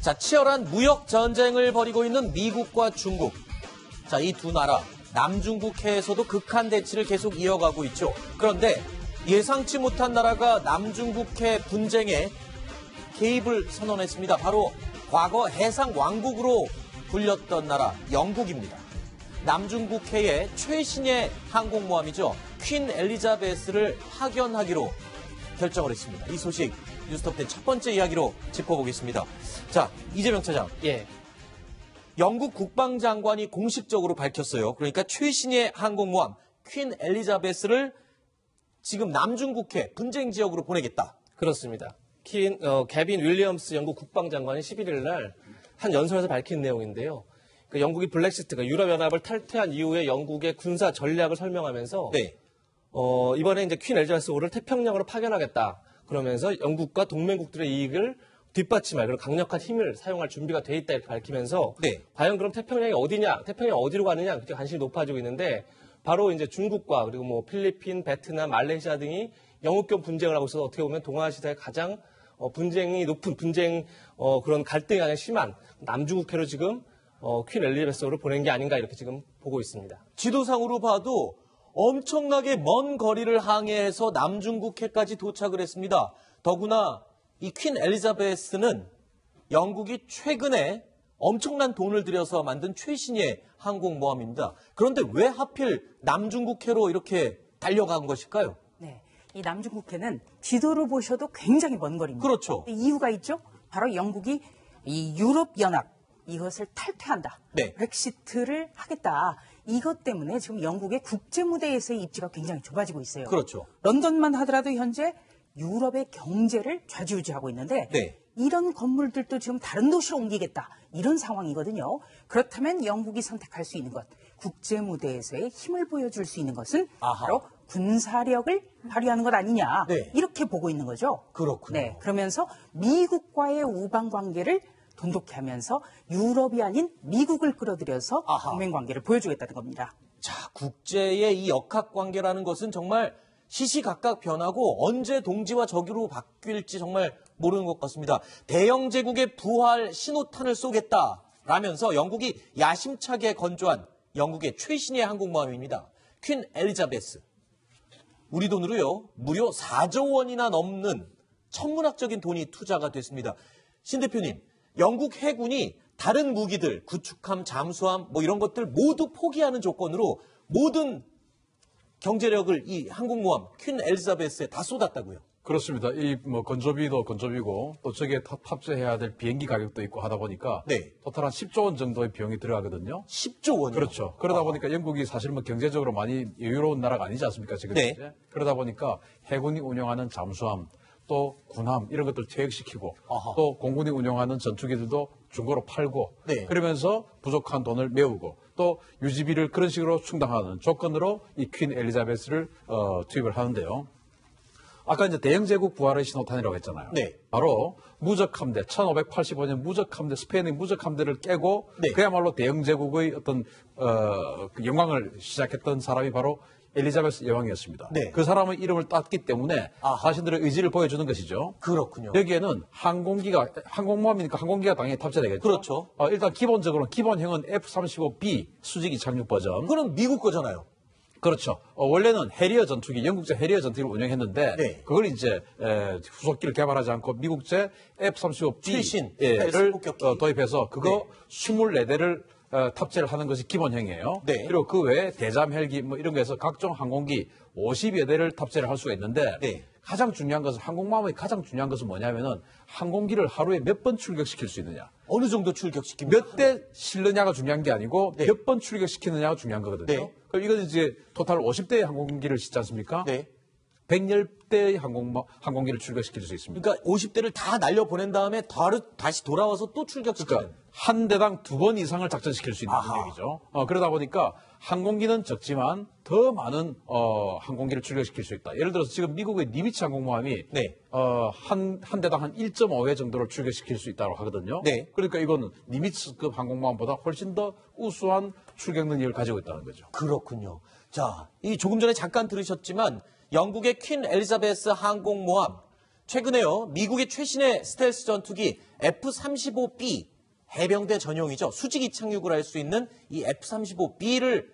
자, 치열한 무역 전쟁을 벌이고 있는 미국과 중국. 자, 이 두 나라 남중국해에서도 극한 대치를 계속 이어가고 있죠. 그런데 예상치 못한 나라가 남중국해 분쟁에 개입을 선언했습니다. 바로 과거 해상 왕국으로 불렸던 나라 영국입니다. 남중국해의 최신의 항공모함이죠. 퀸 엘리자베스를 파견하기로 결정을 했습니다. 이 소식 뉴스톱10 첫 번째 이야기로 짚어보겠습니다. 자, 이재명 차장. 예. 영국 국방장관이 공식적으로 밝혔어요. 그러니까 최신의 항공모함 퀸 엘리자베스를 지금 남중국해 분쟁 지역으로 보내겠다. 그렇습니다. 개빈 윌리엄스 영국 국방장관이 11일 날 한 연설에서 밝힌 내용인데요. 영국이 블랙시트, 유럽연합을 탈퇴한 이후에 영국의 군사 전략을 설명하면서 네. 이번에 이제 퀸 엘리자베스 호를 태평양으로 파견하겠다. 그러면서 영국과 동맹국들의 이익을 뒷받침할 그런 강력한 힘을 사용할 준비가 돼 있다 이렇게 밝히면서 네. 과연 그럼 태평양이 어디냐, 태평양 어디로 가느냐 그렇게 관심이 높아지고 있는데 바로 이제 중국과 그리고 뭐 필리핀, 베트남, 말레이시아 등이 영국권 분쟁을 하고 있어서 어떻게 보면 동아시아의 가장 분쟁이 높은 그런 갈등이 가장 심한 남중국해로 지금 퀸 엘리자베스호를 보낸 게 아닌가 이렇게 지금 보고 있습니다. 지도상으로 봐도 엄청나게 먼 거리를 항해해서 남중국해까지 도착을 했습니다. 더구나 이 퀸 엘리자베스는 영국이 최근에 엄청난 돈을 들여서 만든 최신의 항공모함입니다. 그런데 왜 하필 남중국해로 이렇게 달려간 것일까요? 네, 이 남중국해는 지도를 보셔도 굉장히 먼 거리입니다. 그렇죠. 이유가 있죠. 바로 영국이 이 유럽연합 이것을 탈퇴한다. 네. 브렉시트를 하겠다. 이것 때문에 지금 영국의 국제무대에서의 입지가 굉장히 좁아지고 있어요. 그렇죠. 런던만 하더라도 현재 유럽의 경제를 좌지우지하고 있는데 네. 이런 건물들도 지금 다른 도시로 옮기겠다. 이런 상황이거든요. 그렇다면 영국이 선택할 수 있는 것, 국제무대에서의 힘을 보여줄 수 있는 것은 아하. 바로 군사력을 발휘하는 것 아니냐. 네. 이렇게 보고 있는 거죠. 그렇군요. 네, 그러면서 미국과의 우방관계를 돈독히 하면서 유럽이 아닌 미국을 끌어들여서 아하. 동맹관계를 보여주겠다는 겁니다. 자, 국제의 이 역학관계라는 것은 정말 시시각각 변하고 언제 동지와 적으로 바뀔지 정말 모르는 것 같습니다. 대영 제국의 부활 신호탄을 쏘겠다라면서 영국이 야심차게 건조한 영국의 최신의 항공모함입니다. 퀸 엘리자베스. 우리 돈으로요, 무려 4조 원이나 넘는 천문학적인 돈이 투자가 됐습니다. 신 대표님, 영국 해군이 다른 무기들, 구축함, 잠수함 뭐 이런 것들 모두 포기하는 조건으로 모든 경제력을 이 항공모함 퀸 엘리자베스에 다 쏟았다고요. 그렇습니다. 이 건조비도 건조비고 또 저기에 탑재해야 될 비행기 가격도 있고 하다 보니까 네. 토탈 한 10조 원 정도의 비용이 들어가거든요. 10조 원이요? 그렇죠. 그러다 보니까 영국이 사실 경제적으로 많이 여유로운 나라가 아니지 않습니까? 지금 네. 현재. 그러다 보니까 해군이 운영하는 잠수함 또 군함 이런 것들 퇴역시키고 아하. 또 공군이 운영하는 전투기들도 중고로 팔고 네. 그러면서 부족한 돈을 메우고 또 유지비를 그런 식으로 충당하는 조건으로 이 퀸 엘리자베스를 투입을 하는데요. 아까 이제 대영제국 부활의 신호탄이라고 했잖아요. 네. 바로 무적함대, 1585년 무적함대, 스페인의 무적함대를 깨고 네. 그야말로 대영제국의 어떤 그 영광을 시작했던 사람이 바로 엘리자베스 여왕이었습니다. 네. 그 사람의 이름을 땄기 때문에 아하. 자신들의 의지를 보여주는 것이죠. 그렇군요. 여기에는 항공모함이니까 항공기가 당연히 탑재되겠죠. 그렇죠. 일단 기본적으로 기본형은 F-35B 수직이 착륙 버전. 그건 미국 거잖아요. 그렇죠. 원래는 해리어 전투기, 영국제 해리어 전투기를 운영했는데 네. 그걸 이제 후속기를 개발하지 않고 미국제 최신 F-35B를 폭격기. 도입해서 그거 24대를 탑재를 하는 것이 기본형이에요. 네. 그리고 그 외에 대잠 헬기 뭐 이런 거에서 각종 항공기 50여 대를 탑재를 할 수가 있는데 네. 가장 중요한 것은 항공모함의 가장 중요한 것은 뭐냐면은 항공기를 하루에 몇 번 출격시킬 수 있느냐. 어느 정도 출격시킵니까? 몇 대 실느냐가 중요한 게 아니고 네. 몇 번 출격시키느냐가 중요한 거거든요. 네. 그럼 이건 이제 토탈 50대의 항공기를 짓지 않습니까? 네. 110대의 항공기를 출격시킬 수 있습니다. 그러니까 50대를 다 날려보낸 다음에 다시 돌아와서 또 출격시키는. 그러니까 한 대당 2번 이상을 작전시킬 수 있는 아하. 능력이죠. 그러다 보니까 항공기는 적지만 더 많은 항공기를 출격시킬 수 있다. 예를 들어서 지금 미국의 니미츠 항공모함이 네. 한 대당 한 1.5회 정도를 출격시킬 수 있다고 하거든요. 네. 그러니까 이거는 니미츠급 항공모함보다 훨씬 더 우수한 출격 능력을 가지고 있다는 거죠. 그렇군요. 자, 이 조금 전에 잠깐 들으셨지만 영국의 퀸 엘리자베스 항공모함 최근에요. 미국의 최신의 스텔스 전투기 F-35B 해병대 전용이죠. 수직 이착륙을 할 수 있는 이 F-35B를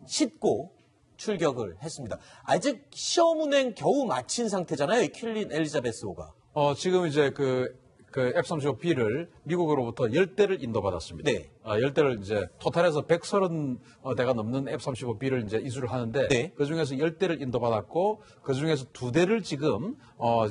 싣고 출격을 했습니다. 아직 시험 운행 겨우 마친 상태잖아요. 이 퀸 엘리자베스호가. 지금 이제 그 F-35B를 미국으로부터 10대를 인도받았습니다. 네. 10대를 이제 토탈해서 130대가 넘는 F-35B를 이제 이수를 하는데 네. 그 중에서 10대를 인도받았고 그 중에서 2대를 지금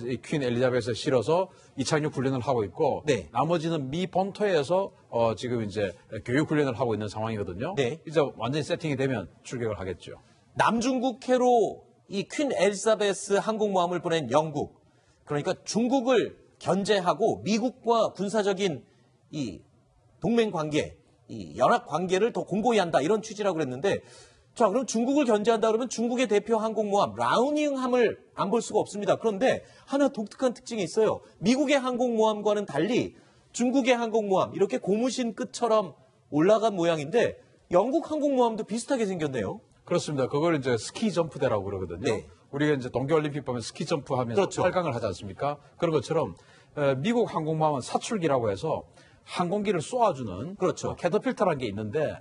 이 퀸 엘리자베스에 실어서 이착륙 훈련을 하고 있고 네. 나머지는 미 본토에서 지금 이제 교육 훈련을 하고 있는 상황이거든요. 네. 이제 완전히 세팅이 되면 출격을 하겠죠. 남중국해로 이 퀸 엘리자베스 항공모함을 보낸 영국. 그러니까 중국을 견제하고 미국과 군사적인 이 동맹 관계, 이 연합 관계를 더 공고히 한다 이런 취지라고 그랬는데 자 그럼 중국을 견제한다 그러면 중국의 대표 항공모함 라우닝함을 안 볼 수가 없습니다. 그런데 하나 독특한 특징이 있어요. 미국의 항공모함과는 달리 중국의 항공모함 이렇게 고무신 끝처럼 올라간 모양인데 영국 항공모함도 비슷하게 생겼네요. 그렇습니다. 그걸 이제 스키 점프대라고 그러거든요. 네. 우리가 이제 동계올림픽 보면 스키 점프 하면서 그렇죠. 8강을 하지 않습니까? 그런 것처럼 미국 항공모함은 사출기라고 해서 항공기를 쏘아주는 그렇죠. 캐터필터라는 게 있는데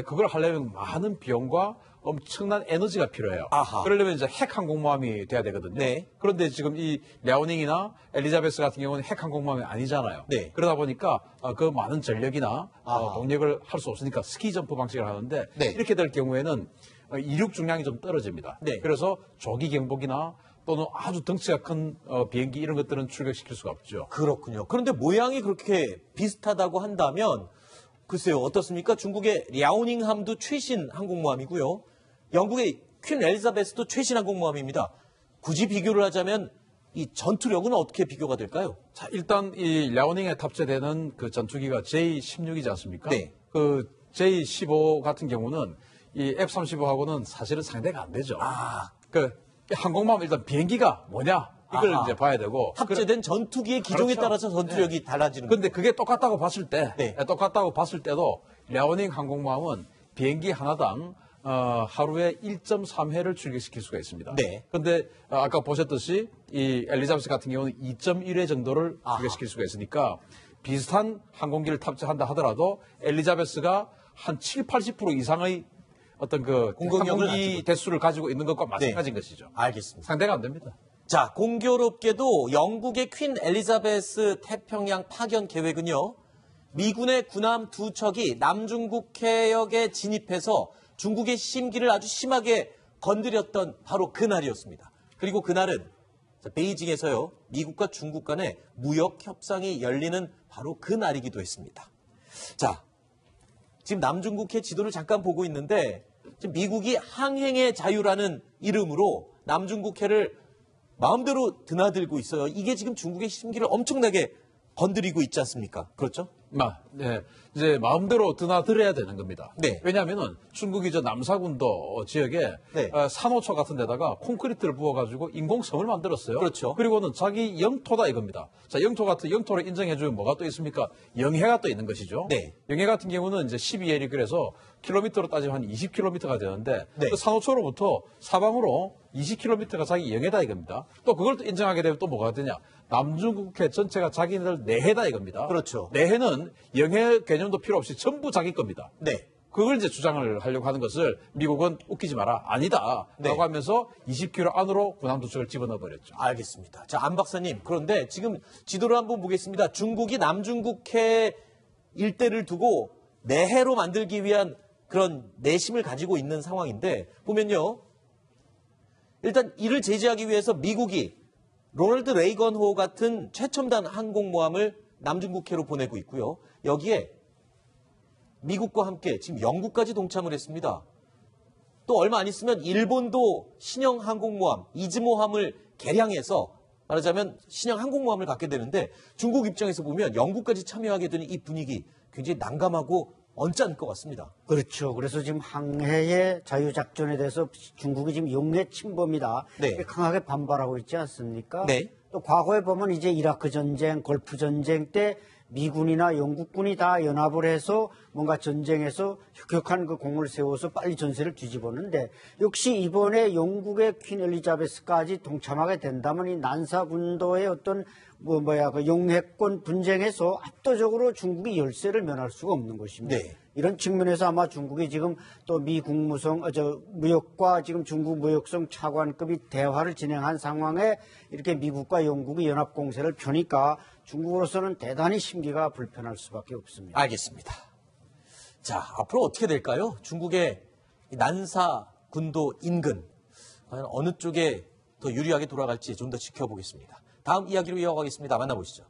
그걸 하려면 많은 비용과 엄청난 에너지가 필요해요. 아하. 그러려면 이제 핵 항공모함이 돼야 되거든요. 네. 그런데 지금 이 랴오닝이나 엘리자베스 같은 경우는 핵 항공모함이 아니잖아요. 네. 그러다 보니까 그 많은 전력이나 아하. 동력을 할 수 없으니까 스키 점프 방식을 하는데 네. 이렇게 될 경우에는 이륙 중량이 좀 떨어집니다. 네. 그래서 조기 경보기나 또는 아주 덩치가 큰 비행기 이런 것들은 출격시킬 수가 없죠. 그렇군요. 그런데 모양이 그렇게 비슷하다고 한다면 글쎄요 어떻습니까? 중국의 랴오닝함도 최신 항공모함이고요. 영국의 퀸 엘리자베스도 최신 항공모함입니다. 굳이 비교를 하자면 이 전투력은 어떻게 비교가 될까요? 자, 일단 이 랴오닝에 탑재되는 그 전투기가 J-16이지 않습니까? 네. 그 J-15 같은 경우는 이 F-35하고는 사실은 상대가 안 되죠. 그 항공모함 일단 비행기가 뭐냐 이걸 아하. 이제 봐야 되고 탑재된 전투기의 기종에 그렇죠. 따라서 전투력이 네. 달라지는 거예요. 근데 그게 똑같다고 봤을 때, 네. 똑같다고 봤을 때도 랴오닝 항공모함은 비행기 하나당 하루에 1.3회를 출격시킬 수가 있습니다. 네. 근데 아까 보셨듯이 이 엘리자베스 같은 경우는 2.1회 정도를 아하. 출격시킬 수가 있으니까 비슷한 항공기를 탑재한다 하더라도 엘리자베스가 한 7, 80% 이상의 어떤 그 공격력을 항공기 가지고. 대수를 가지고 있는 것과 마찬가지인 것이죠. 알겠습니다. 상대가 안 됩니다. 자, 공교롭게도 영국의 퀸 엘리자베스 태평양 파견 계획은요. 미군의 군함 2척이 남중국 해역에 진입해서 중국의 심기를 아주 심하게 건드렸던 바로 그날이었습니다. 그리고 그날은 베이징에서요. 미국과 중국 간의 무역 협상이 열리는 바로 그날이기도 했습니다. 자, 지금 남중국해 지도를 잠깐 보고 있는데 지금 미국이 항행의 자유라는 이름으로 남중국해를 마음대로 드나들고 있어요. 이게 지금 중국의 심기를 엄청나게 건드리고 있지 않습니까? 그렇죠? 네. 이제 마음대로 드나들어야 되는 겁니다. 네. 왜냐하면은 중국이 저 남사군도 지역에 네. 산호초 같은 데다가 콘크리트를 부어가지고 인공섬을 만들었어요. 그렇죠. 그리고는 자기 영토다 이겁니다. 자, 영토를 인정해주면 뭐가 또 있습니까? 영해가 또 있는 것이죠. 네. 영해 같은 경우는 이제 12해리 그래서 킬로미터로 따지면 한 20km가 되는데 네. 그 산호초로부터 사방으로 20km가 자기 영해다 이겁니다. 또 그걸 또 인정하게 되면 또 뭐가 되냐? 남중국해 전체가 자기네들 내해다 이겁니다. 그렇죠. 내해는 영해 개념도 필요 없이 전부 자기 겁니다. 네. 그걸 이제 주장을 하려고 하는 것을 미국은 웃기지 마라. 아니다. 네. 라고 하면서 20km 안으로 군함 두 척을 집어넣어 버렸죠. 알겠습니다. 자, 안 박사님. 그런데 지금 지도를 한번 보겠습니다. 중국이 남중국해 일대를 두고 내해로 만들기 위한 그런 내심을 가지고 있는 상황인데 보면요. 일단 이를 제재하기 위해서 미국이 로널드 레이건호 같은 최첨단 항공모함을 남중국해로 보내고 있고요. 여기에 미국과 함께 지금 영국까지 동참을 했습니다. 또 얼마 안 있으면 일본도 신형 항공모함 이즈모함을 개량해서 말하자면 신형 항공모함을 갖게 되는데 중국 입장에서 보면 영국까지 참여하게 되는 이 분위기 굉장히 난감하고 언짢을 것 같습니다. 그렇죠. 그래서 지금 항해의 자유작전에 대해서 중국이 지금 용해 침범이다. 네. 강하게 반발하고 있지 않습니까? 네. 또 과거에 보면 이제 이라크 전쟁, 걸프 전쟁 때 미군이나 영국군이 다 연합을 해서 뭔가 전쟁에서 혁혁한 그 공을 세워서 빨리 전세를 뒤집었는데 역시 이번에 영국의 퀸 엘리자베스까지 동참하게 된다면 이 난사군도의 어떤 그 영해권 분쟁에서 압도적으로 중국이 열세를 면할 수가 없는 것입니다. 네. 이런 측면에서 아마 중국이 지금 또 미 국무성, 무역과 지금 중국 무역성 차관급이 대화를 진행한 상황에 이렇게 미국과 영국이 연합 공세를 펴니까 중국으로서는 대단히 심기가 불편할 수밖에 없습니다. 알겠습니다. 자, 앞으로 어떻게 될까요? 중국의 이 난사 군도 인근, 과연 어느 쪽에 더 유리하게 돌아갈지 좀 더 지켜보겠습니다. 다음 이야기로 이어가겠습니다. 만나보시죠.